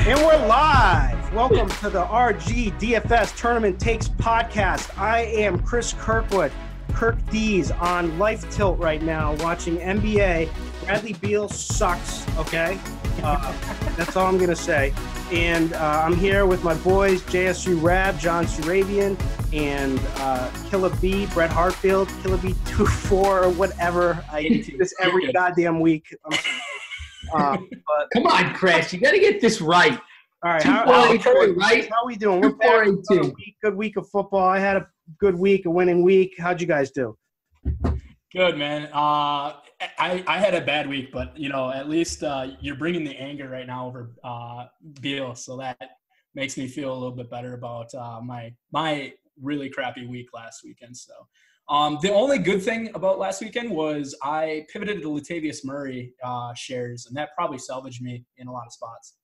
And we're live. Welcome to the RG DFS Tournament Takes podcast. I am Chris Kirkwood, Kirkdiese on Life Tilt right now, watching NBA. Bradley Beal sucks, okay? That's all I'm going to say. And I'm here with my boys, JSURab, John Surabian, and KillaB, Brett Hartfield, KillaB 24 or whatever. I do this every goddamn week. But, come on, Chris. You got to get this right. All right. How are we doing? We're back. Good week of football. I had a good week, a winning week. How'd you guys do? Good, man. I had a bad week, but, at least you're bringing the anger right now over Beal, so that makes me feel a little bit better about my really crappy week last weekend. So the only good thing about last weekend was I pivoted to Latavius Murray shares, and that probably salvaged me in a lot of spots.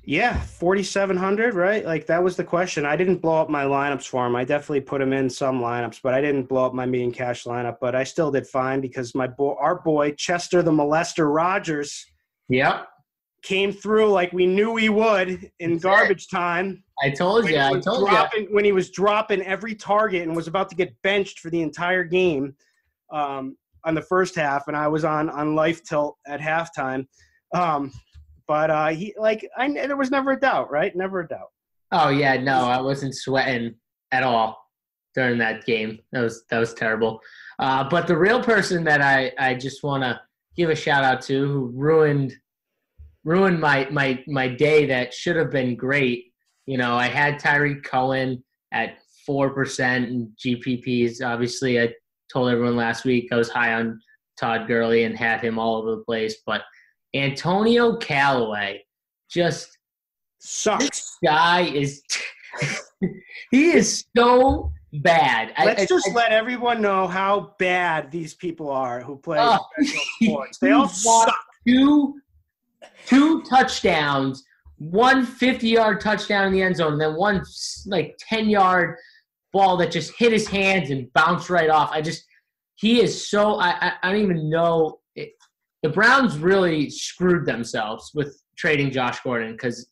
Yeah, 4,700, right? Like, that was the question. I didn't blow up my lineups for him. I definitely put him in some lineups, but I didn't blow up my median cash lineup. But I still did fine because our boy, Chester the Molester Rogers, came through like we knew he would in garbage time. I told you. When he was dropping every target and was about to get benched for the entire game on the first half, and I was on Life Tilt at halftime. But there was never a doubt, right? Never a doubt. Oh yeah, no, I wasn't sweating at all during that game. That was terrible. But the real person that I just want to give a shout out to, who ruined my day that should have been great. I had Tyreek Cohen at 4% in GPPs. Obviously, I told everyone last week I was high on Todd Gurley and had him all over the place, but Antonio Callaway just sucks. This guy is he is so bad. Let's let everyone know how bad these people are who play professional sports. They all suck. Two touchdowns, one 50-yard touchdown in the end zone, and then one 10-yard ball that just hit his hands and bounced right off. He is so I don't even know. The Browns really screwed themselves with trading Josh Gordon, because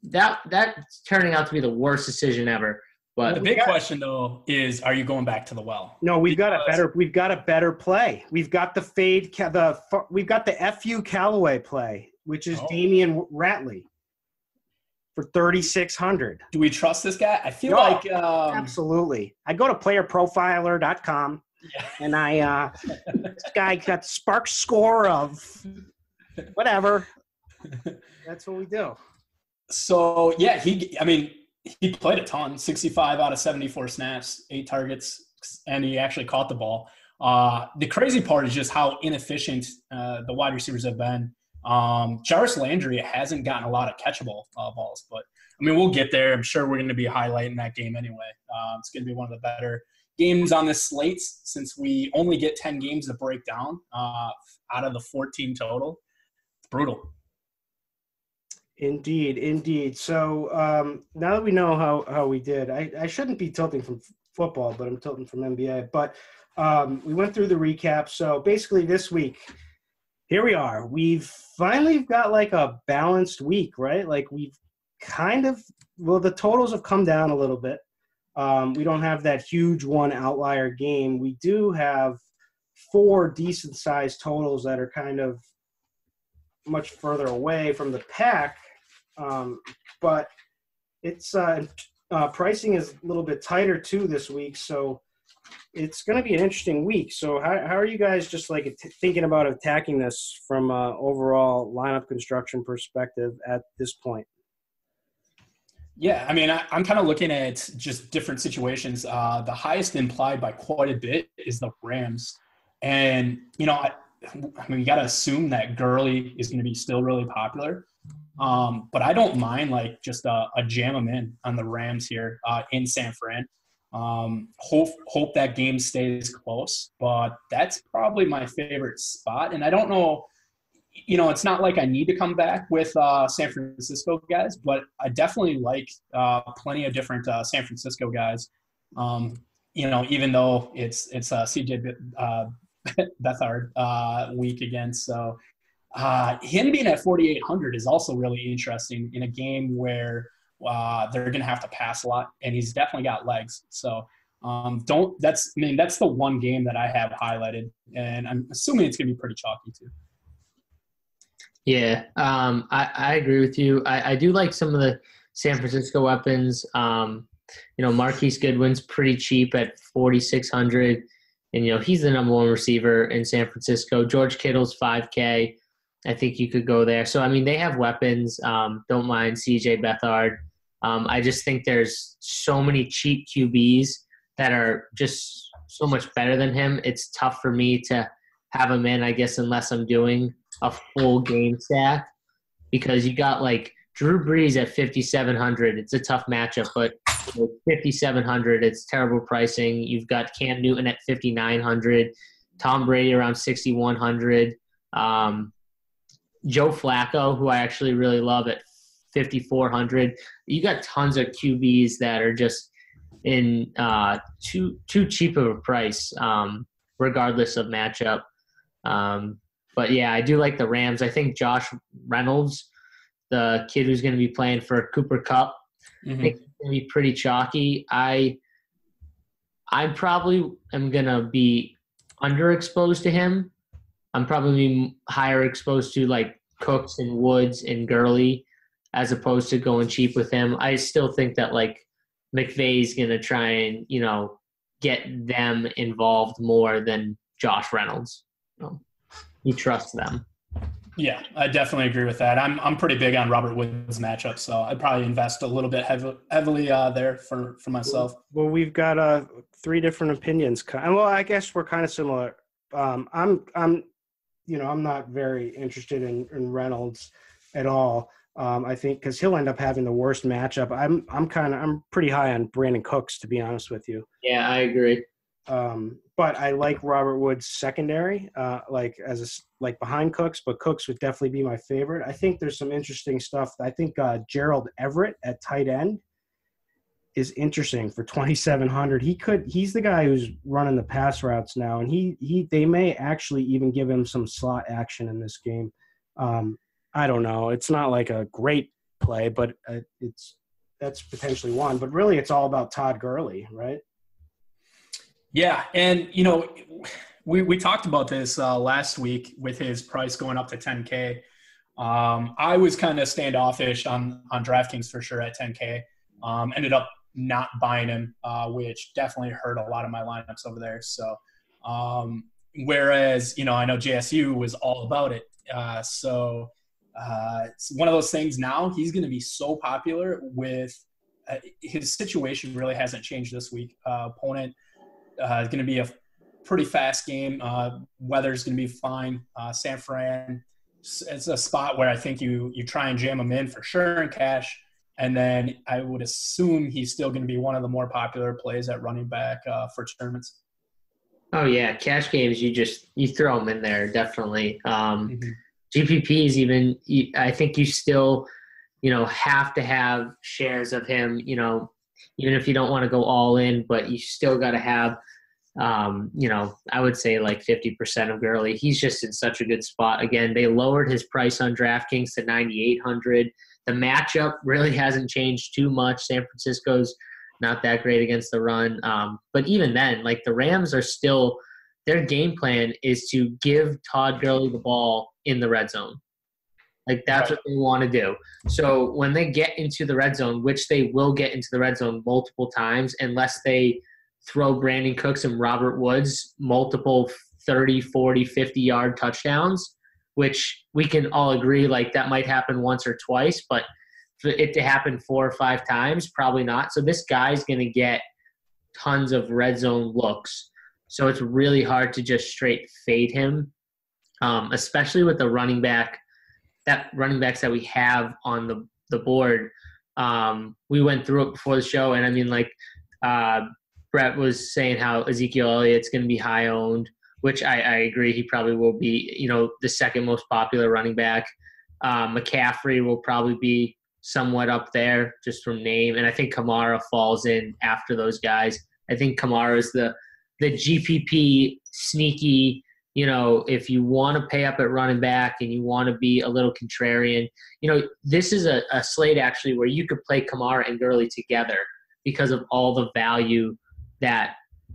that's turning out to be the worst decision ever. But the big question though is, are you going back to the well? No, we've got a better play. We've got the we've got the FU Callaway play, which is Damian Ratley for 3,600. Do we trust this guy? I feel like absolutely. I go to playerprofiler.com. Yeah. And this guy got spark score of whatever. That's what we do. So yeah, he played a ton, 65 out of 74 snaps, 8 targets, and he actually caught the ball. The crazy part is just how inefficient the wide receivers have been. Jarvis Landry hasn't gotten a lot of catchable balls, but we'll get there. I'm sure we're going to be highlighting that game anyway. It's going to be one of the better games on this slate, since we only get 10 games to break down out of the 14 total. It's brutal. Indeed. So now that we know how we did, I shouldn't be tilting from football, but I'm tilting from NBA. But we went through the recap. So basically this week, here we are. We've finally got like a balanced week, right? Like we've the totals have come down a little bit. We don't have that huge one outlier game. We do have 4 decent-sized totals that are kind of much further away from the pack. But it's pricing is a little bit tighter too this week, so it's going to be an interesting week. So how are you guys just thinking about attacking this from an overall lineup construction perspective at this point? Yeah, I'm kind of looking at just different situations. The highest implied by quite a bit is the Rams. And, you got to assume that Gurley is going to be still really popular. But I don't mind, just a jam them in on the Rams here in San Fran. Hope that game stays close. But that's probably my favorite spot. And I don't know – it's not like I need to come back with San Francisco guys, but I definitely like plenty of different San Francisco guys. Even though it's CJ Beathard week again. So him being at 4,800 is also really interesting in a game where they're going to have to pass a lot, and he's definitely got legs. So that's the one game that I have highlighted, and I'm assuming it's going to be pretty chalky too. Yeah, I agree with you. I do like some of the San Francisco weapons. Marquise Goodwin's pretty cheap at 4,600, and he's the number one receiver in San Francisco. George Kittle's 5K. I think you could go there. So they have weapons. Don't mind CJ Beathard. I just think there's so many cheap QBs that are just so much better than him. It's tough for me to have him in, I guess, unless I'm doing a full game stack, because you got like Drew Brees at 5,700. It's a tough matchup, but 5,700, it's terrible pricing. You've got Cam Newton at 5,900, Tom Brady around 6,100, Joe Flacco, who I actually really love, at 5,400. You got tons of QBs that are just in too cheap of a price, regardless of matchup. But yeah, I do like the Rams. I think Josh Reynolds, the kid who's going to be playing for Cooper Kupp, I think he's going to be pretty chalky. I probably am going to be underexposed to him. I'm probably higher exposed to like Cooks and Woods and Gurley as opposed to going cheap with him. I still think that like McVay's going to try and, get them involved more than Josh Reynolds. You trust them. Yeah, I definitely agree with that. I'm pretty big on Robert Woods' matchup, so I'd probably invest a little bit heavily there for myself. Well, we've got 3 different opinions. Well, I guess we're kind of similar. I'm not very interested in Reynolds at all. I think because he'll end up having the worst matchup. I'm pretty high on Brandon Cooks, to be honest with you. Yeah, I agree. But I like Robert Woods secondary, behind Cooks, but Cooks would definitely be my favorite. I think there's some interesting stuff. I think Gerald Everett at tight end is interesting for 2,700. He's the guy who's running the pass routes now, and they may actually even give him some slot action in this game. I don't know. It's not like a great play, but that's potentially one. But really, it's all about Todd Gurley, right? Yeah, and we talked about this last week with his price going up to 10K. I was kind of standoffish on DraftKings for sure at 10K. Ended up not buying him, which definitely hurt a lot of my lineups over there. So, whereas I know JSU was all about it. So it's one of those things. Now he's going to be so popular with his situation. Really hasn't changed this week. Opponent. It's going to be a pretty fast game. Weather's going to be fine. San Fran, it's a spot where I think you try and jam him in for sure in cash. And then I would assume he's still going to be one of the more popular plays at running back for tournaments. Oh, yeah. Cash games, you throw him in there, definitely. GPPs even, I think you still, have to have shares of him, even if you don't want to go all in, but you still got to have, I would say like 50% of Gurley. He's just in such a good spot. Again, they lowered his price on DraftKings to 9,800. The matchup really hasn't changed too much. San Francisco's not that great against the run. But even then, like the Rams are still, their game plan is to give Todd Gurley the ball in the red zone. Like that's what they want to do. So when they get into the red zone, which they will get into the red zone multiple times, unless they throw Brandon Cooks and Robert Woods multiple 30, 40, 50-yard touchdowns, which we can all agree like that might happen once or twice, but for it to happen 4 or 5 times, probably not. So this guy's going to get tons of red zone looks. So it's really hard to just straight fade him, especially with the running backs that we have on the board. We went through it before the show, and I mean, like Brett was saying how Ezekiel Elliott's going to be high owned, which I agree he probably will be, the second most popular running back. McCaffrey will probably be somewhat up there just from name, and I think Kamara falls in after those guys. I think Kamara is the GPP sneaky if you want to pay up at running back and you want to be a little contrarian, this is a slate actually where you could play Kamara and Gurley together because of all the value that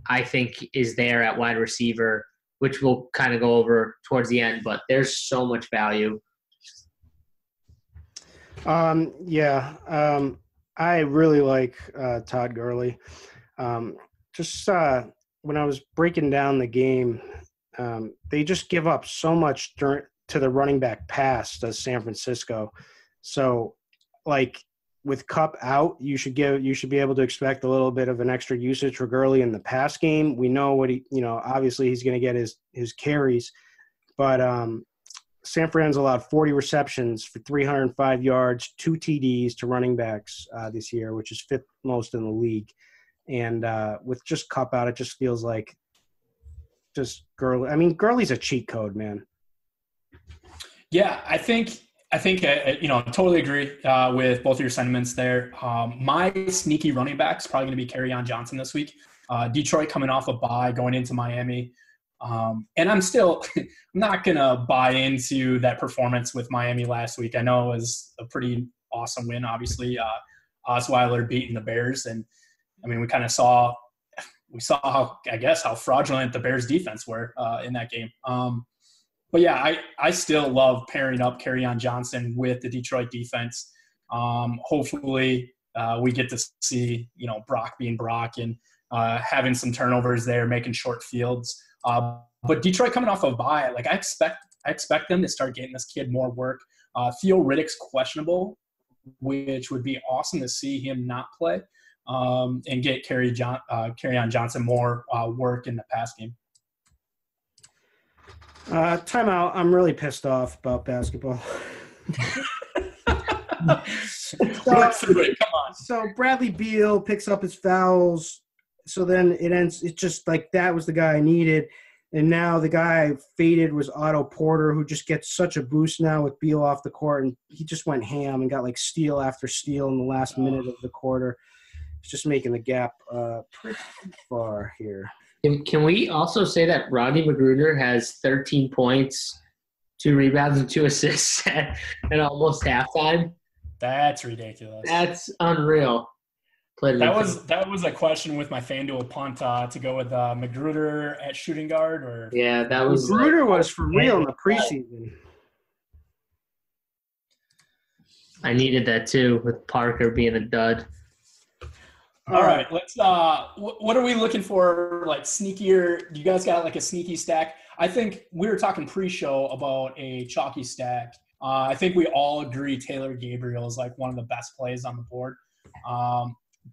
I think is there at wide receiver, which we'll kind of go over towards the end, but there's so much value. I really like Todd Gurley. When I was breaking down the game, they just give up so much to the running back pass, does San Francisco. So, like with Kupp out, you should be able to expect a little bit of an extra usage for Gurley in the pass game. We know what obviously he's going to get his carries, but San Fran's allowed 40 receptions for 305 yards, 2 TDs to running backs this year, which is fifth most in the league. And with just Kupp out, it just feels like just Gurley. I mean, Gurley's a cheat code, man. Yeah, I think totally agree with both of your sentiments there. My sneaky running back is probably going to be Kerryon Johnson this week. Detroit coming off a bye, going into Miami. And I'm not going to buy into that performance with Miami last week. I know it was a pretty awesome win, obviously. Osweiler beating the Bears. And, I mean, we kind of saw how fraudulent the Bears defense were in that game. But, yeah, I still love pairing up Kerryon Johnson with the Detroit defense. Hopefully we get to see, Brock being Brock and having some turnovers there, making short fields. But Detroit coming off a bye, like I expect them to start getting this kid more work. Theo Riddick's questionable, which would be awesome to see him not play and get Kerryon Johnson more work in the pass game. Timeout. I'm really pissed off about basketball. Work through it. Come on. So Bradley Beal picks up his fouls. So then it ends. It's just like that was the guy I needed. And now the guy I faded was Otto Porter, who just gets such a boost now with Beal off the court. And he just went ham and got like steal after steal in the last minute of the quarter. It's just making the gap pretty far here. Can we also say that Rodney McGruder has 13 points, 2 rebounds, and 2 assists at almost halftime? That's ridiculous. That's unreal. That was a question with my FanDuel punt to go with McGruder at shooting guard, or that was McGruder was for real in the preseason. I needed that too with Parker being a dud. All right, let's. What are we looking for? Like sneakier? You guys got like a sneaky stack? I think we were talking pre-show about a chalky stack. I think we all agree Taylor Gabriel is like one of the best plays on the board.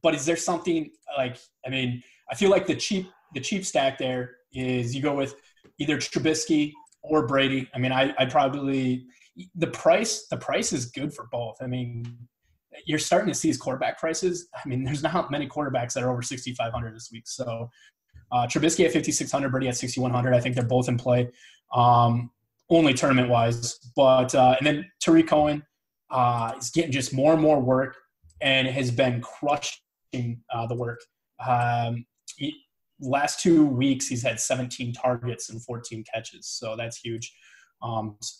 But is there something like? I mean, I feel like the cheap stack there is you go with either Trubisky or Brady. I mean, I probably the price is good for both. I mean, you're starting to see these quarterback prices. I mean, there's not many quarterbacks that are over 6,500 this week. So Trubisky at 5,600, Brady at 6,100. I think they're both in play, only tournament wise. But and then Tariq Cohen is getting just more and more work and has been crushing the work. Last 2 weeks, he's had 17 targets and 14 catches. So that's huge.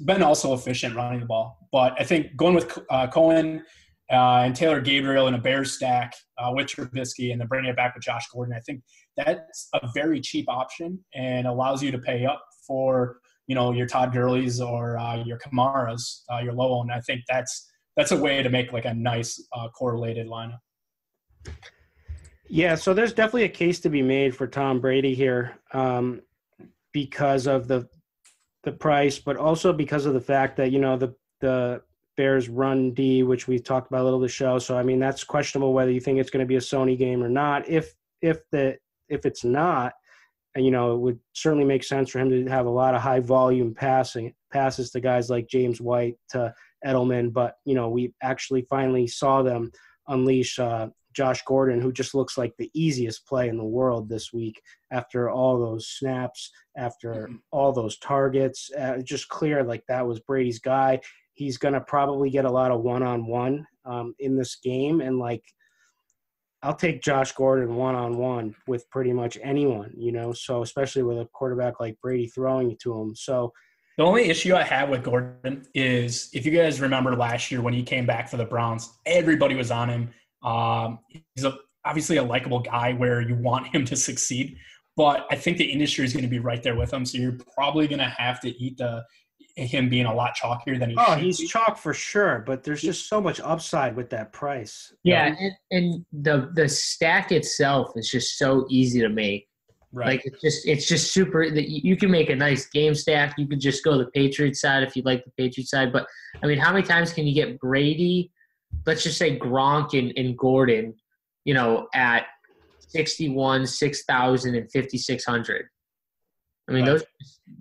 Been also efficient running the ball. But I think going with Cohen and Taylor Gabriel in a Bears stack with Trubisky and then bringing it back with Josh Gordon, I think that's a very cheap option and allows you to pay up for, your Todd Gurley's or your Kamara's, your low owned. I think that's a way to make like a nice correlated lineup. Yeah, so there's definitely a case to be made for Tom Brady here because of the price, but also because of the fact that, the Bears run D, which we talked about a little of the show. So, I mean, that's questionable whether you think it's going to be a Sony game or not. If it's not, and, it would certainly make sense for him to have a lot of high volume passes to guys like James White, to Edelman. But, we actually finally saw them unleash Josh Gordon, who just looks like the easiest play in the world this week after all those snaps, after all those targets. Just clear like that was Brady's guy. He's going to probably get a lot of one-on-one in this game. And, I'll take Josh Gordon one-on-one with pretty much anyone, you know, so especially with a quarterback like Brady throwing it to him. So the only issue I have with Gordon is if you guys remember last year when he came back for the Browns, everybody was on him. He's obviously a likable guy where you want him to succeed, but I think the industry is going to be right there with him. So you're probably going to have to eat him being a lot chalkier than he should he's be. chalk for sure, but there's just so much upside with that price. Yeah, and the stack itself is just so easy to make. Right. Like it's just super. You can make a nice game stack. You could just go the Patriots side if you like the Patriots side. But I mean, how many times can you get Brady? Let's just say Gronk and Gordon, you know, at 61, 6,000, and 5,600. I mean, Right.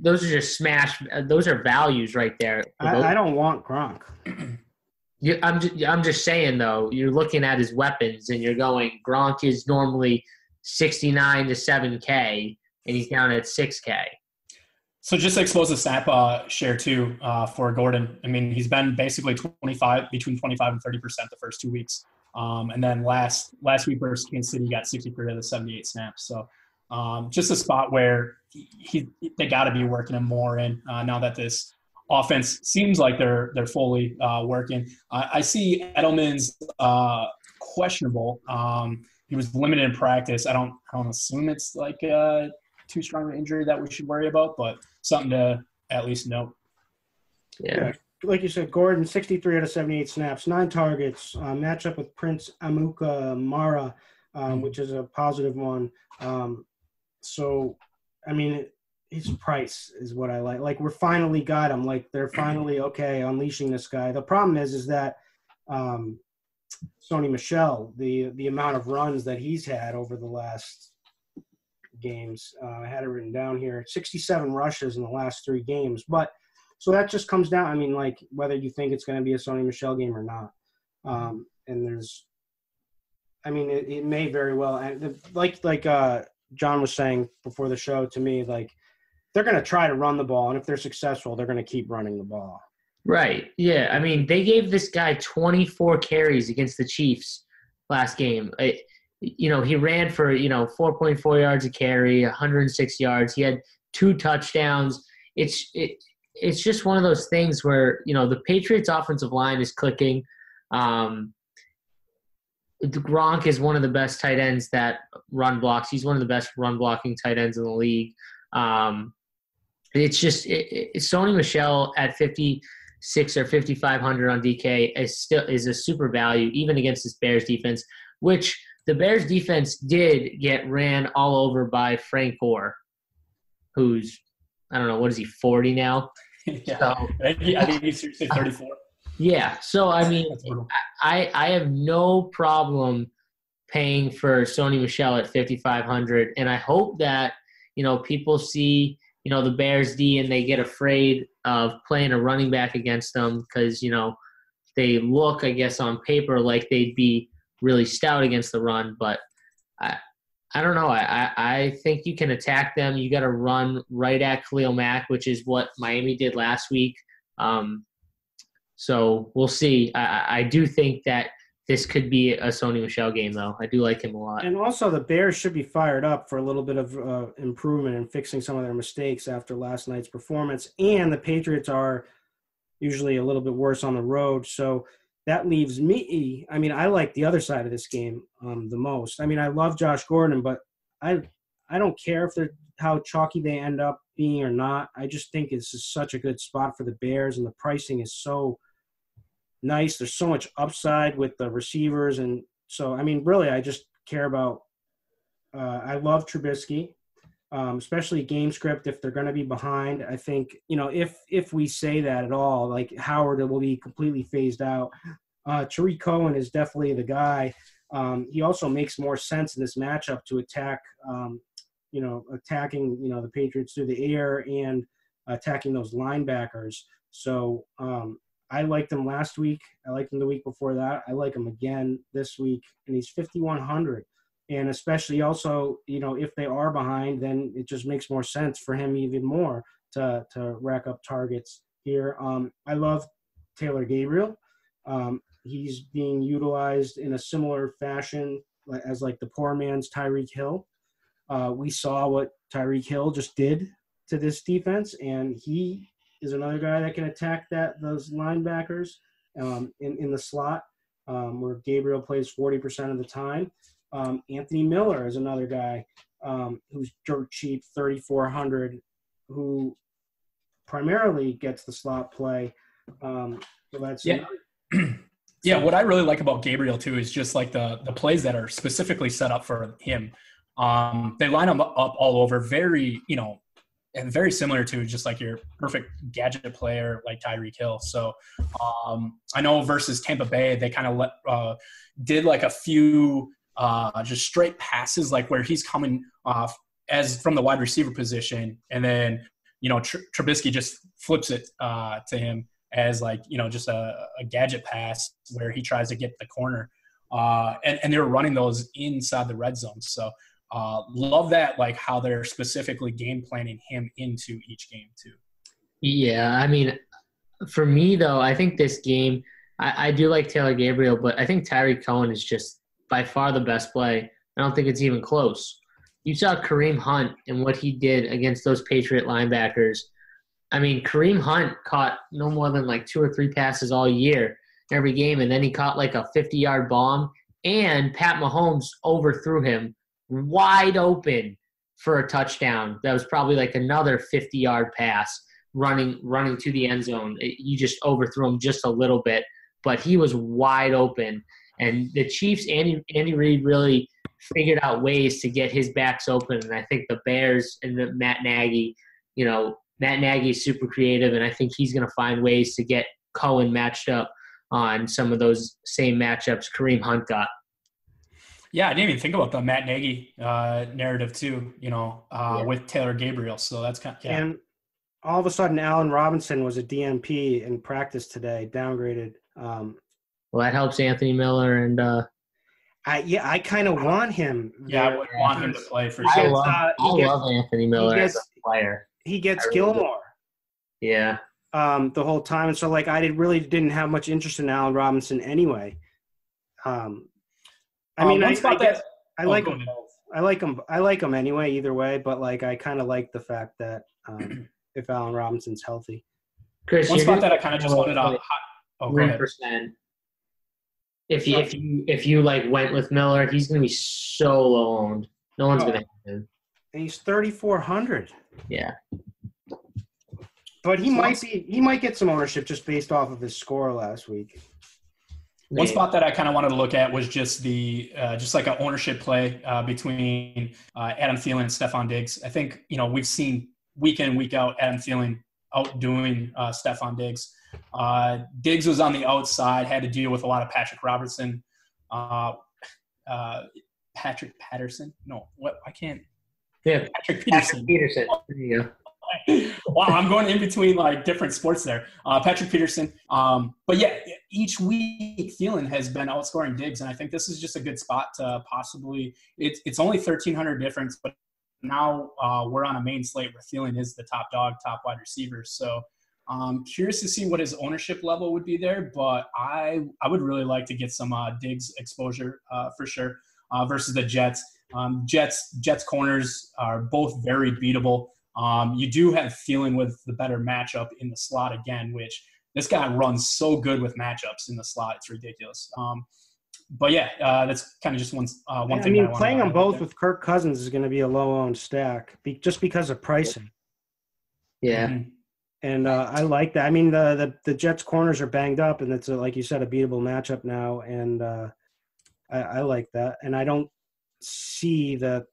those are just smash. Those are values right there. I don't want Gronk. I'm just saying though. You're looking at his weapons and you're going. Gronk is normally 69 to 7K, and he's down at 6K. So just to expose the snap share too for Gordon. I mean, he's been basically between 25 and 30% the first 2 weeks. And then last week versus Kansas City, he got 63 of the 78 snaps. So just a spot where they got to be working him more in now that this offense seems like they're fully working. I see Edelman's questionable. He was limited in practice. I don't assume it's like too strong an injury that we should worry about, but something to at least note. Yeah. Like you said, Gordon, 63 out of 78 snaps, 9 targets, matchup with Prince Amuka Mara, which is a positive one. So, I mean, his price is what I like. Like, we're finally got him. Like, they're finally, okay, unleashing this guy. The problem is that Sony Michel, the amount of runs that he's had over the last games, I had it written down here, 67 rushes in the last 3 games. But so that just comes down, I mean, like whether you think it's going to be a Sony Michel game or not. And there's, I mean, it may very well. And like John was saying before the show to me, like they're going to try to run the ball. And if they're successful, they're going to keep running the ball. Right. Yeah. I mean, they gave this guy 24 carries against the Chiefs last game. He ran for, 4.4 yards a carry, 106 yards. He had 2 touchdowns. It's just one of those things where, the Patriots offensive line is clicking. Gronk is one of the best tight ends that run blocks. He's one of the best run blocking tight ends in the league. It's just Sony Michel at 56 or 5,500 on DK is a super value, even against this Bears defense, which the Bears defense did get ran all over by Frank Gore, who's, I don't know, what is he, 40 now? Yeah. So, I think he's 34. Yeah. So, I mean, I have no problem paying for Sony Michel at 5,500. And I hope that, people see, the Bears D and they get afraid of playing a running back against them because, they look, I guess, on paper like they'd be really stout against the run. But I don't know. I think you can attack them. You got to run right at Khalil Mack, which is what Miami did last week. So we'll see. I do think that this could be a Sony Michel game, though. I do like him a lot. And also the Bears should be fired up for a little bit of improvement and fixing some of their mistakes after last night's performance. And the Patriots are usually a little bit worse on the road. So that leaves me – I mean, I like the other side of this game the most. I mean, I love Josh Gordon, but I don't care if they're how chalky they end up being or not. I just think this is such a good spot for the Bears, and the pricing is so nice. There's so much upside with the receivers. And so, I mean, really, I just care about I love Trubisky, especially game script if they're going to be behind. I think, if we say that at all, like Howard will be completely phased out. Tariq Cohen is definitely the guy. He also makes more sense in this matchup to attack, attacking, the Patriots through the air and attacking those linebackers. So I liked him last week. I liked him the week before that. I like him again this week, and he's 5,100. And especially also, if they are behind, then it just makes more sense for him even more to rack up targets here. I love Taylor Gabriel. He's being utilized in a similar fashion as like the poor man's Tyreek Hill. We saw what Tyreek Hill just did to this defense, and he is another guy that can attack those linebackers in the slot where Gabriel plays 40% of the time. Anthony Miller is another guy who's dirt cheap, 3,400, who primarily gets the slot play. So that's Yeah, what I really like about Gabriel too is just like the plays that are specifically set up for him. They line him up all over, very, and very similar to just like your perfect gadget player like Tyreek Hill. So I know versus Tampa Bay, they kind of did like a few just straight passes, like where he's coming off as from the wide receiver position, and then Trubisky just flips it to him as like just a gadget pass where he tries to get the corner, and they were running those inside the red zone. So love that, like how they're specifically game planning him into each game too. Yeah, I mean, for me though, I think this game, I do like Taylor Gabriel, but I think Tyreek Cohen is just by far the best play. I don't think it's even close. You saw Kareem Hunt and what he did against those Patriot linebackers. I mean, Kareem Hunt caught no more than like 2 or 3 passes all year, every game, and then he caught like a 50-yard bomb, and Pat Mahomes overthrew him wide open for a touchdown. That was probably like another 50-yard pass running to the end zone. You just overthrew him just a little bit, but he was wide open. And the Chiefs, Andy Reid really figured out ways to get his backs open. And I think the Bears and Matt Nagy, Matt Nagy is super creative, and I think he's going to find ways to get Cohen matched up on some of those same matchups Kareem Hunt got. Yeah, I didn't even think about the Matt Nagy narrative too, with Taylor Gabriel. So that's kind of, And all of a sudden, Allen Robinson was a DNP in practice today, downgraded. Well, that helps Anthony Miller, and I kind of want him. Yeah, I would want him to play for I sure. love Anthony Miller as a player. He gets Gilmore. Yeah. The whole time, and so like I really didn't have much interest in Allen Robinson anyway. I like them both. I like them anyway, either way. But like, I kind of like the fact that if Allen Robinson's healthy. Chris, one spot that I kind of just wanted to. Oh, go ahead. If you like went with Miller, he's going to be so low owned. No one's going to have him. And he's 3,400. Yeah. But he might get some ownership just based off of his score last week. One spot that I kind of wanted to look at was just just like an ownership play between Adam Thielen and Stephon Diggs. I think, we've seen week in, week out, Adam Thielen outdoing Stephon Diggs. Diggs was on the outside, had to deal with a lot of Patrick Robertson. Patrick Patterson? No, what? I can't. Yeah, Patrick Peterson. There you go. Wow, I'm going in between like different sports there. Patrick Peterson. But yeah, each week Thielen has been outscoring Diggs, and I think this is just a good spot to possibly. It's only 1,300 difference, but now we're on a main slate where Thielen is the top dog, top wide receiver. So curious to see what his ownership level would be there, but I would really like to get some Diggs exposure for sure versus the Jets. Jets corners are both very beatable. You do have Thielen with the better matchup in the slot again, which this guy runs so good with matchups in the slot. It's ridiculous. But yeah, that's kind of just one thing. I mean, playing them both with Kirk Cousins is going to be a low-owned stack just because of pricing. Yeah. Mm-hmm. And I like that. I mean, the Jets corners are banged up, and it's like you said, a beatable matchup now. And I like that. And I don't see that.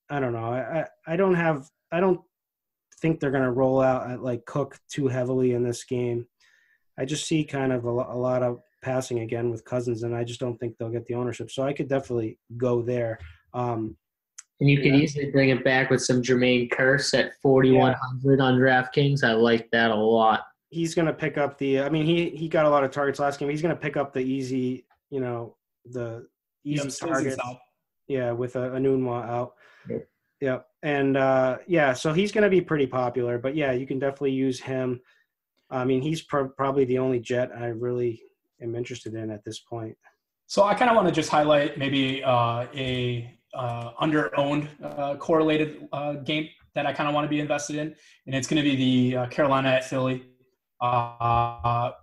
I don't know. I don't think they're going to roll out like Cook too heavily in this game. I just see kind of a lot of passing again with Cousins, and I just don't think they'll get the ownership. So I could definitely go there. And you could easily bring it back with some Jermaine Kearse at 4,100 on DraftKings. I like that a lot. He's going to pick up he got a lot of targets last game. He's going to pick up the easy, the easy targets. Yeah, with a Nunwa out. Yep. And, so he's going to be pretty popular. But, yeah, you can definitely use him. I mean, he's probably the only Jet I really am interested in at this point. So I kind of want to just highlight maybe under-owned correlated game that I kind of want to be invested in, and it's going to be the Carolina at Philly. I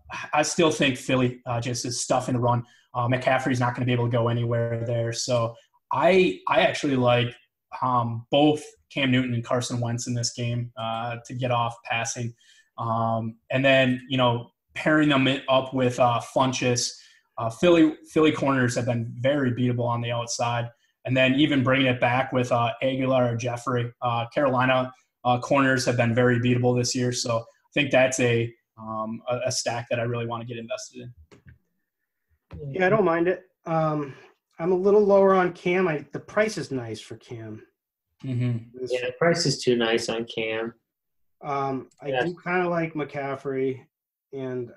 still think Philly just is stuffing the run. McCaffrey's not going to be able to go anywhere there. So I actually like both Cam Newton and Carson Wentz in this game to get off passing. And then, pairing them up with Funchess. Philly corners have been very beatable on the outside. And then even bringing it back with Aguilar or Jeffrey. Carolina corners have been very beatable this year. So I think that's a stack that I really want to get invested in. Yeah, I don't mind it. I'm a little lower on Cam. The price is nice for Cam. Mm-hmm. Yeah, the price is too nice on Cam. I do kind of like McCaffrey, and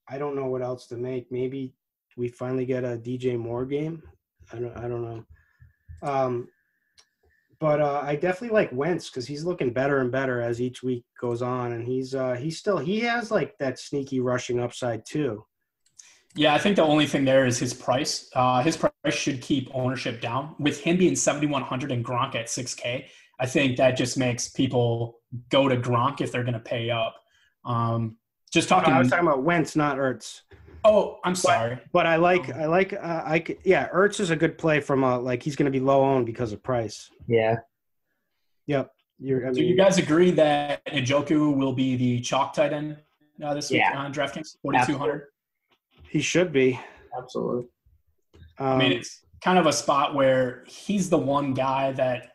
I don't know what else to make. Maybe we finally get a DJ Moore game. I don't know. But I definitely like Wentz because he's looking better and better as each week goes on, and he has like that sneaky rushing upside too. Yeah, I think the only thing there is his price. His price should keep ownership down. With him being 7,100 and Gronk at 6K, I think that just makes people go to Gronk if they're going to pay up. I was talking about Wentz, not Ertz. Oh, I'm sorry. But Ertz is a good play from he's going to be low owned because of price. Yeah. Yep. Do you guys agree that Njoku will be the chalk tight end this week on DraftKings? 4,200. He should be. Absolutely. It's kind of a spot where he's the one guy that,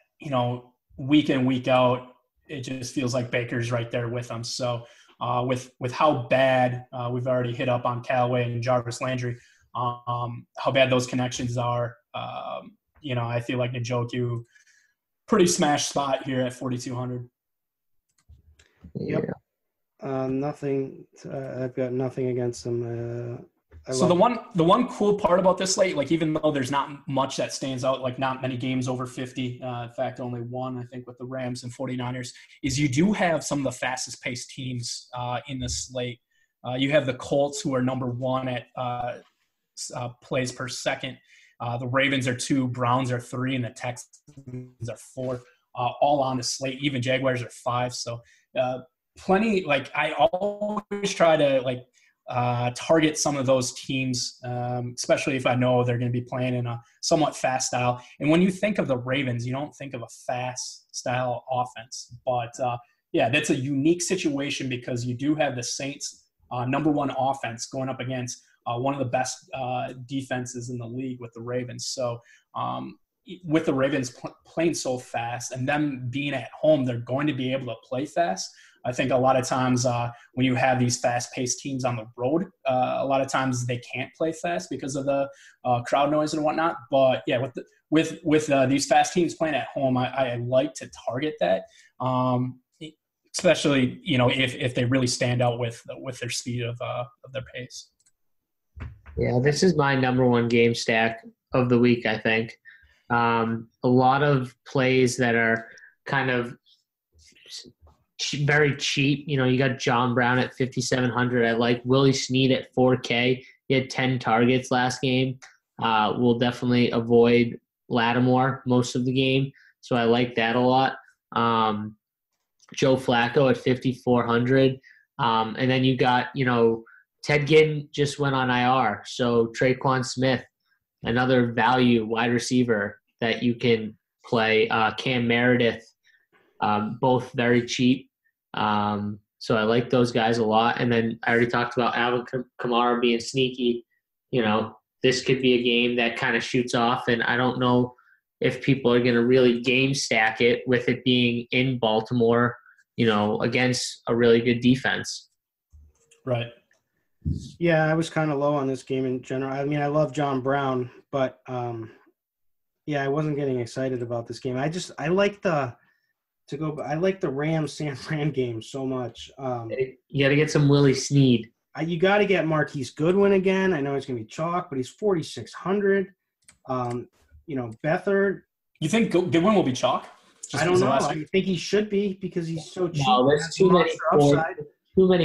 week in, week out, it just feels like Baker's right there with him. So with how bad we've already hit up on Callaway and Jarvis Landry, how bad those connections are, I feel like Njoku, pretty smash spot here at 4,200. Yep. Nothing. I've got nothing against them. So the one cool part about this slate, like even though there's not much that stands out, like not many games over 50, in fact, only one, I think, with the Rams and 49ers, is you do have some of the fastest paced teams in the slate. You have the Colts, who are number one at plays per second. The Ravens are 2, Browns are 3, and the Texans are 4, all on the slate. Even Jaguars are 5. So plenty, I always try to target some of those teams, especially if I know they're going to be playing in a somewhat fast style. And when you think of the Ravens, you don't think of a fast style offense. But, that's a unique situation because you do have the Saints' number one offense going up against one of the best defenses in the league with the Ravens. So with the Ravens playing so fast and them being at home, they're going to be able to play fast. I think a lot of times when you have these fast-paced teams on the road, a lot of times they can't play fast because of the crowd noise and whatnot. But yeah, with these fast teams playing at home, I like to target that, especially if they really stand out with their speed of their pace. Yeah, this is my number one game stack of the week. I think a lot of plays that are kind of very cheap. You got John Brown at 5,700. I like Willie Snead at 4K. He had 10 targets last game. We'll definitely avoid Lattimore most of the game, so I like that a lot. Joe Flacco at 5,400. And then you got, Ted Ginn just went on IR. So Traquan Smith, another value wide receiver that you can play. Cam Meredith, both very cheap. So I like those guys a lot. And then I already talked about Alvin Kamara being sneaky. This could be a game that kind of shoots off, and I don't know if people are going to really game stack it with it being in Baltimore, against a really good defense. Right. Yeah, I was kind of low on this game in general. I mean, I love John Brown, but I wasn't getting excited about this game. I like the Rams San Fran game so much. You got to get some Willie Snead. You got to get Goodwin again. I know it's going to be chalk, but he's 4,600. Beathard. You think Goodwin will be chalk? I don't know. I think he should be because he's so cheap. No, there's too many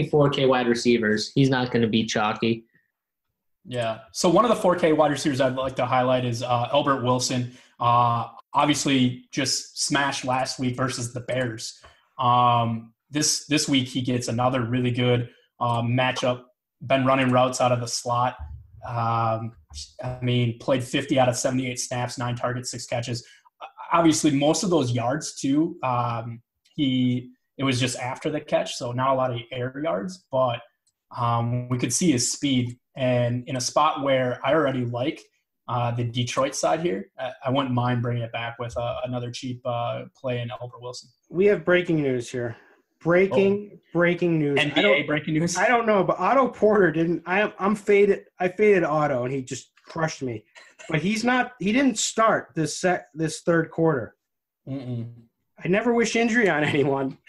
4K wide receivers. He's not going to be chalky. Yeah. So one of the 4K wide receivers I'd like to highlight is Albert Wilson. Obviously, just smashed last week versus the Bears. This week he gets another really good matchup. Been running routes out of the slot. Played 50 out of 78 snaps, 9 targets, 6 catches. Obviously, most of those yards too. It was just after the catch, so not a lot of air yards, but we could see his speed. And in a spot where I already like the Detroit side here, I wouldn't mind bringing it back with another cheap play in Albert Wilson. We have breaking news here. Breaking news. NBA breaking news. I don't know, but Otto Porter didn't. I'm faded. I faded Otto, and he just crushed me. But he's not. He didn't start this third quarter. I never wish injury on anyone,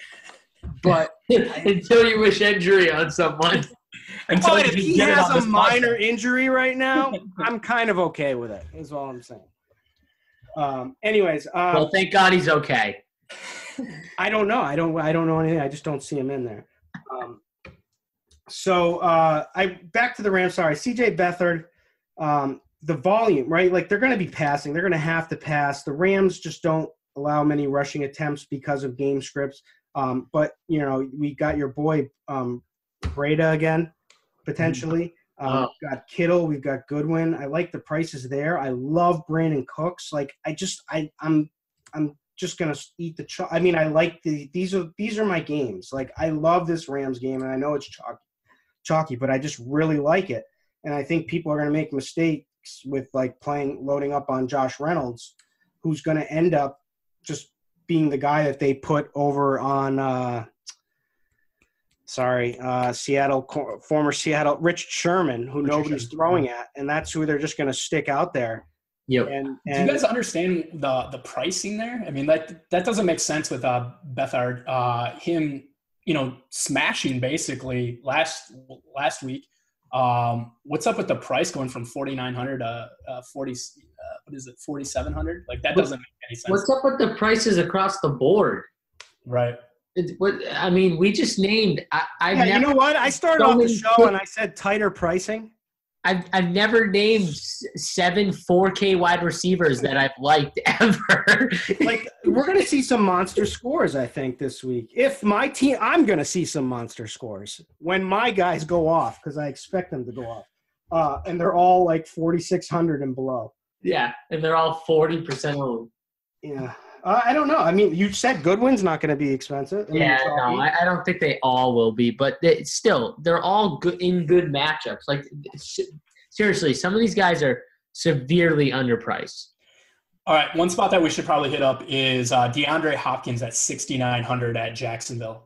but until you wish injury on someone. But if he has a minor injury right now, I'm kind of okay with it. Is all I'm saying. Anyways, well, thank God he's okay. I don't know. I don't know anything. I just don't see him in there. Back to the Rams. Sorry, C.J. Beathard. The volume, right? Like they're going to be passing. They're going to have to pass. The Rams just don't allow many rushing attempts because of game scripts. But we got your boy Breda again, potentially. We've got Kittle. We've got Goodwin. I like the prices there. I love Brandon Cooks. Like I'm just gonna eat the chalk. I like these are my games. Like I love this Rams game, and I know it's chalky, but I just really like it. And I think people are gonna make mistakes with like loading up on Josh Reynolds, who's gonna end up just being the guy that they put over on Seattle, former Seattle, Rich Sherman, who nobody's throwing at, and that's who they're just going to stick out there. Yep. And do you guys understand the pricing there? I mean, that doesn't make sense with Beathard. Him, smashing basically last week. What's up with the price going from 4,900 to 4,700? Like that doesn't make any sense. What's up with the prices across the board? Right. We just named. You know what? I started off the show and I said tighter pricing. I've never named 7 4K wide receivers that I've liked ever. Like we're gonna see some monster scores, I think, this week. If my team, I'm gonna see some monster scores when my guys go off because I expect them to go off, and they're all like 4,600 and below. Yeah, and they're all 40% owned. Yeah. I don't know. I mean, you said Goodwin's not going to be expensive. I don't think they all will be, but they're all good in good matchups. Like, seriously, some of these guys are severely underpriced. All right, one spot that we should probably hit up is DeAndre Hopkins at 6,900 at Jacksonville.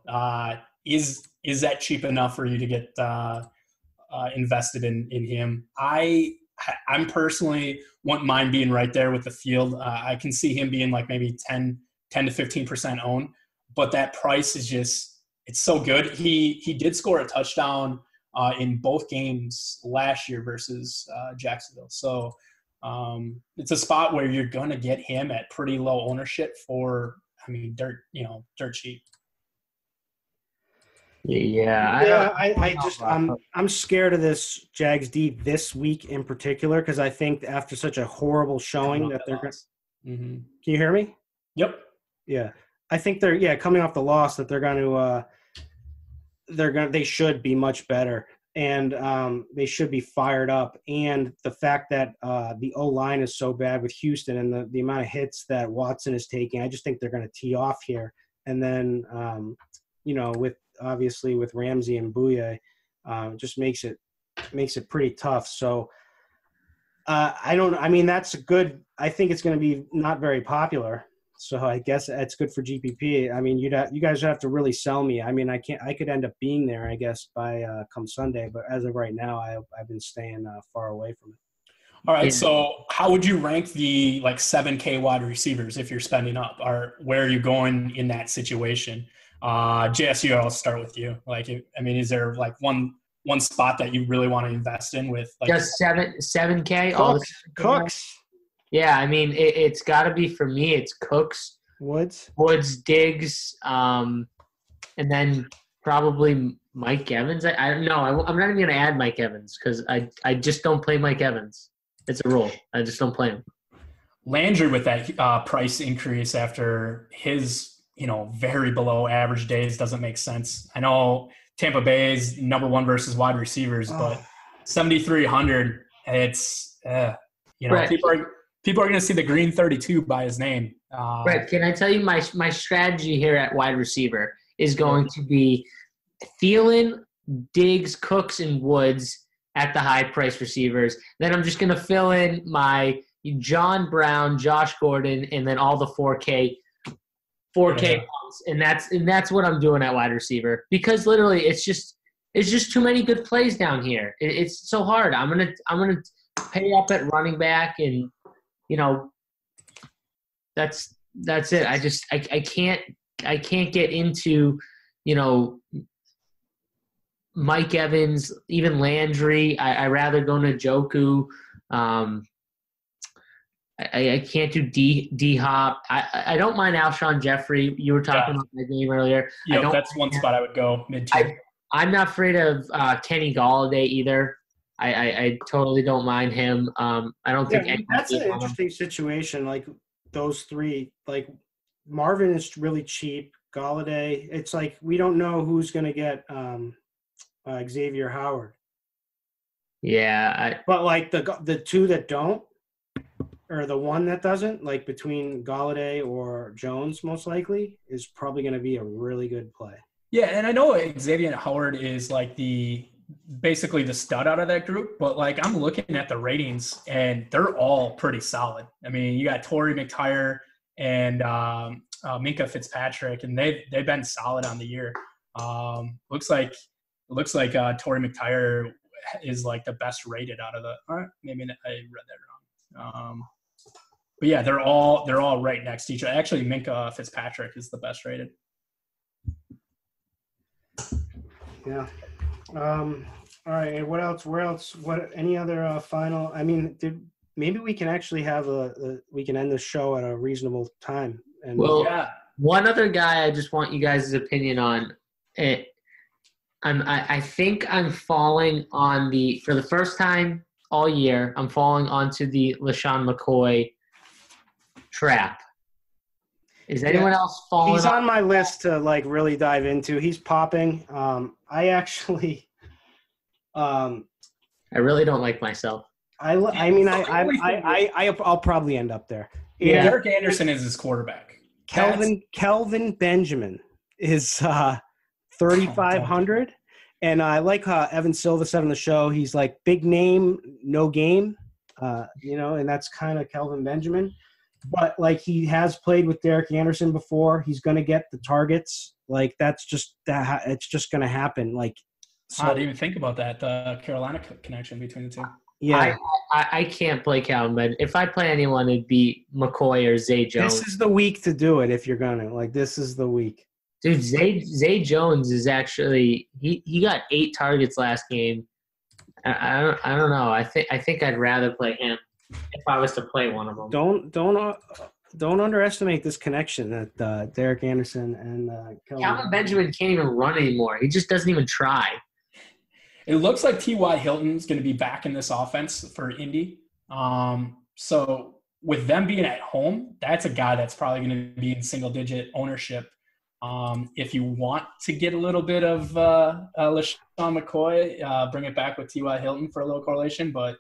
Is that cheap enough for you to get invested in him? I'm personally wouldn't mind being right there with the field. I can see him being like maybe 10 to 15% owned, but that price is it's so good. He did score a touchdown in both games last year versus Jacksonville. So it's a spot where you're going to get him at pretty low ownership for, dirt cheap. Yeah, I'm scared of this Jags D this week in particular because I think after such a horrible showing that they're going. Mm-hmm. Can you hear me? Yep. Yeah, I think they're coming off the loss that they're going to they should be much better and they should be fired up, and the fact that the O-line is so bad with Houston and the amount of hits that Watson is taking, I just think they're going to tee off here, and then with Ramsey and Bouye, just makes it pretty tough. So that's good. I think it's going to be not very popular. So I guess that's good for GPP. I mean, you guys have to really sell me. I mean, I could end up being there, I guess, by come Sunday. But as of right now, I've been staying far away from it. All right. So how would you rank the 7K wide receivers if you're spending up? Or where are you going in that situation? JSU, I'll start with you. Is there one spot that you really want to invest in with just 7K? Cooks. Yeah, it's got to be for me. It's Cooks, Woods, Diggs, and then Probably Mike Evans. I don't know. I'm not even going to add Mike Evans because I just don't play Mike Evans. It's a rule. I just don't play him. Landry with that price increase after his, very below average days doesn't make sense. I know Tampa Bay's number one versus wide receivers, but 7,300, it's, right. People are going to see the green 32 by his name. Right. Can I tell you my strategy here at wide receiver is going to be Thielen, Diggs, Cooks, and Woods at the high-price receivers. Then I'm just going to fill in my John Brown, Josh Gordon, and then all the 4K pumps, and that's what I'm doing at wide receiver because literally it's just too many good plays down here. It's so hard. I'm gonna pay up at running back, and that's it. I can't get into Mike Evans, even Landry. I rather go to Njoku. I can't do D-Hop. I don't mind Alshon Jeffrey. You were talking about my game earlier. Yeah, that's one spot I would go mid-tier. I'm not afraid of Kenny Golladay either. I totally don't mind him. I don't think that's an interesting situation. Like those three, like Marvin is really cheap. Golladay, it's like we don't know who's going to get Xavier Howard. Yeah, but like the two that don't, or the one that doesn't, like between Golladay or Jones, most likely is probably going to be a really good play. Yeah, and I know Xavier Howard is like basically the stud out of that group, but like I'm looking at the ratings and they're all pretty solid. I mean, you got Torrey McTyer and Minka Fitzpatrick, and they've been solid on the year. Looks like Torrey McTyer is like the best rated out of the. Maybe I read that wrong. But yeah, they're all right next to each other. Actually, Minka Fitzpatrick is the best rated. Yeah. All right. And what else? Where else? What? Any other final? I mean, maybe we can actually have we can end the show at a reasonable time. And one other guy I just want you guys' opinion on. I think I'm falling on for the first time all year. I'm falling onto the LaShawn McCoy trap. Is anyone else falling? He's on my list to like really dive into. He's popping. I actually, I really don't like myself. I'll probably end up there. Yeah, Derek Anderson is his quarterback. Kelvin Benjamin is 3,500, and I like Evan Silva said on the show. He's like big name, no game, and that's kind of Kelvin Benjamin. But like he has played with Derek Anderson before. He's going to get the targets. Like that's just that. It's just going to happen. Like I didn't even think about that. The Carolina connection between the two. Yeah, I can't play Calvin, but if I play anyone, it'd be McCoy or Zay Jones. This is the week to do it if you're gonna. Like this is the week. Dude, Zay Jones is actually he got 8 targets last game. I don't know. I think I'd rather play him if I was to play one of them. Don't underestimate this connection that Derek Anderson and Calvin Benjamin can't even run anymore. He just doesn't even try. It looks like T.Y. Hilton's going to be back in this offense for Indy. So with them being at home, that's a guy that's probably going to be in single-digit ownership. If you want to get a little bit of LaShawn McCoy, bring it back with T.Y. Hilton for a little correlation. But,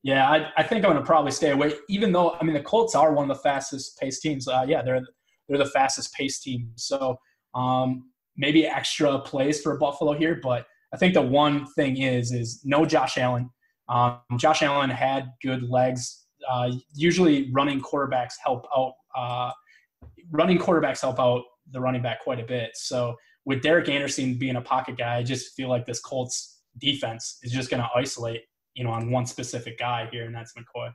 yeah, I think I'm going to probably stay away, even though, I mean, the Colts are one of the fastest-paced teams. They're the fastest-paced team. So maybe extra plays for Buffalo here, but I think the one thing is no Josh Allen. Josh Allen had good legs. Usually running quarterbacks help out the running back quite a bit. So with Derek Anderson being a pocket guy, I just feel like this Colts defense is just going to isolate, on one specific guy here, and that's McCoy.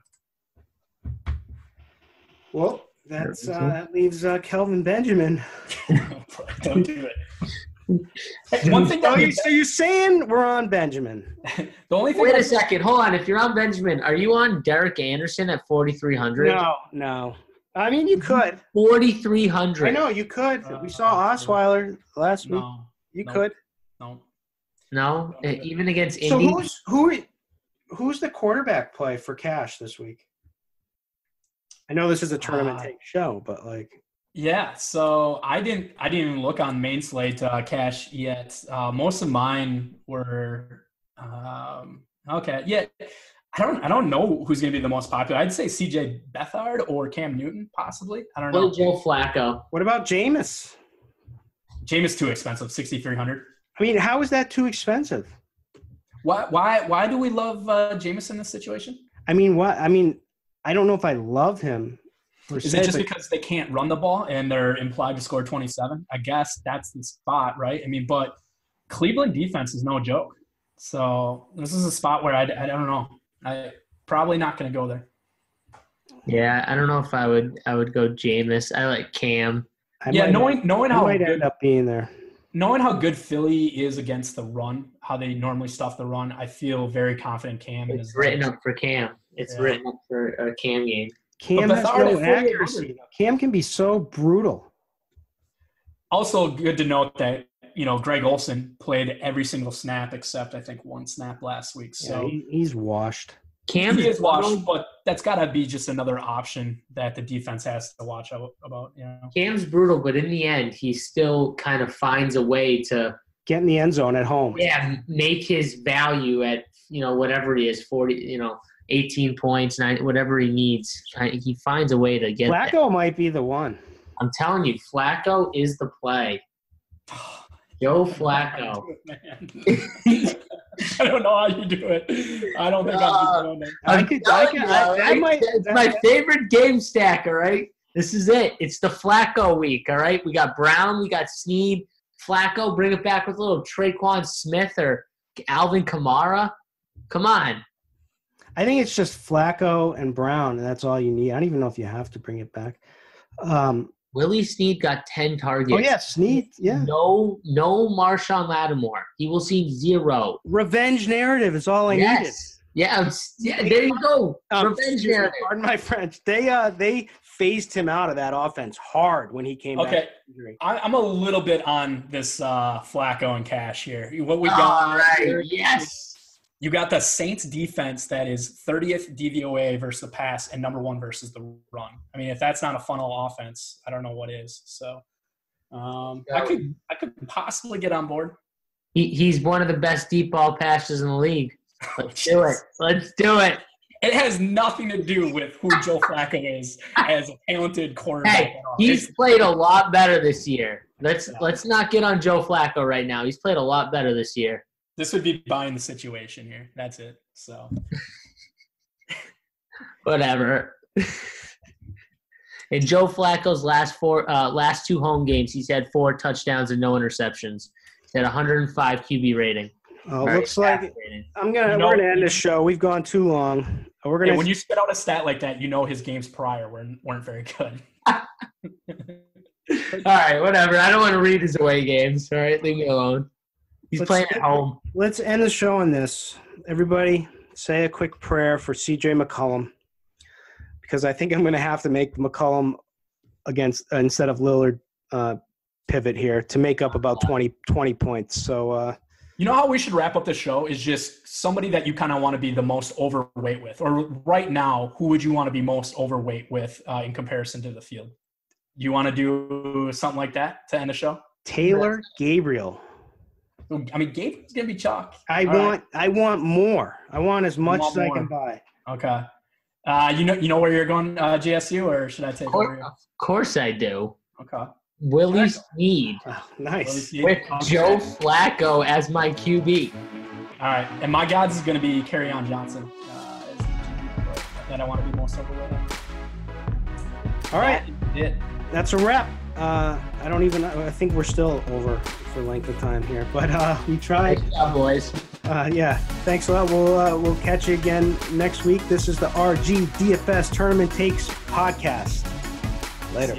Well, that leaves Kelvin Benjamin. Don't do it. One thing. So you're saying we're on Benjamin? The only thing. Wait a second. Hold on. If you're on Benjamin, are you on Derek Anderson at 4,300? No. I mean, you could. 4,300. I know you could. We saw Osweiler last week. You could. No, even against So Indy. who's the quarterback play for cash this week? I know this is a tournament take show, but like. Yeah, so I didn't even look on main slate cash yet. Most of mine were okay. Yeah, I don't know who's going to be the most popular. I'd say CJ Beathard or Cam Newton, possibly. I don't know. Or Joe Flacco. What about Jameis? Jameis too expensive, 6,300. I mean, how is that too expensive? Why do we love Jameis in this situation? I mean, I don't know if I love him. Is it just because they can't run the ball and they're implied to score 27? I guess that's the spot, right? I mean, but Cleveland defense is no joke. So this is a spot where I don't know. I probably not going to go there. Yeah, I don't know if I would go Jameis. I like Cam. Knowing how might end up being there. Knowing how good Philly is against the run, how they normally stuff the run, I feel very confident Cam. It's written up for Cam. It's written up for a Cam game. Cam has no accuracy. Cam can be so brutal. Also, good to note that Greg Olsen played every single snap except I think one snap last week. So he's washed. Cam is washed, but that's got to be just another option that the defense has to watch out about. Cam's brutal, but in the end, he still kind of finds a way to get in the end zone at home. Yeah, make his value at whatever he is, 40, 18 points, 9, whatever he needs. He finds a way to get Flacco might be the one. I'm telling you, Flacco is the play. Joe Flacco. I don't know how you do it. I don't think I'm doing it. I might. It's my favorite game stack, all right? This is it. It's the Flacco week, all right? We got Brown, we got Snead. Flacco, bring it back with a little Traquan Smith or Alvin Kamara. Come on. I think it's just Flacco and Brown, and that's all you need. I don't even know if you have to bring it back. Willie Snead got 10 targets. Oh, yeah, Snead, yeah. No Marshawn Lattimore. He will see 0. Revenge narrative is all I needed. Yeah, there you go. Revenge narrative. Pardon my French. They phased him out of that offense hard when he came back. Okay, I'm a little bit on this Flacco and Cash here. What we got? All right, yes. You got the Saints defense that is 30th DVOA versus the pass and number 1 versus the run. I mean, if that's not a funnel offense, I don't know what is. So I could possibly get on board. He's one of the best deep ball passers in the league. Let's do it. Let's do it. It has nothing to do with who Joe Flacco is as a talented quarterback. Hey, he's played a lot better this year. Let's not get on Joe Flacco right now. He's played a lot better this year. This would be buying the situation here. That's it. So, whatever. In Joe Flacco's last 2 home games, he's had 4 touchdowns and no interceptions. He's had 105 QB rating. Oh, looks like we're gonna end this show. We've gone too long. When you spit out a stat like that, his games prior weren't very good. All right, whatever. I don't want to read his away games. All right, leave me alone. He's playing at home. Let's end the show on this. Everybody say a quick prayer for CJ McCollum, because I think I'm going to have to make McCollum instead of Lillard pivot here to make up about 20 points. So you know how we should wrap up the show is just somebody that you kind of want to be the most overweight with, or right now, who would you want to be most overweight with in comparison to the field? You want to do something like that to end the show? Taylor Gabriel. I mean, Gabriel's gonna be chalk. I want more. I want as much as I can buy. Okay. You know where you're going, JSU, or should I take over? Of course I do. Okay. Willie Snead. Oh, nice. With Joe Flacco as my QB. All right, and my gods is gonna be Kerryon Johnson that I want to be most overweight. All right. That's a wrap. I think we're still over for length of time here, but we tried. Good job, boys. Yeah, thanks a lot. We'll catch you again next week. This is the RG DFS Tournament Takes podcast. Later.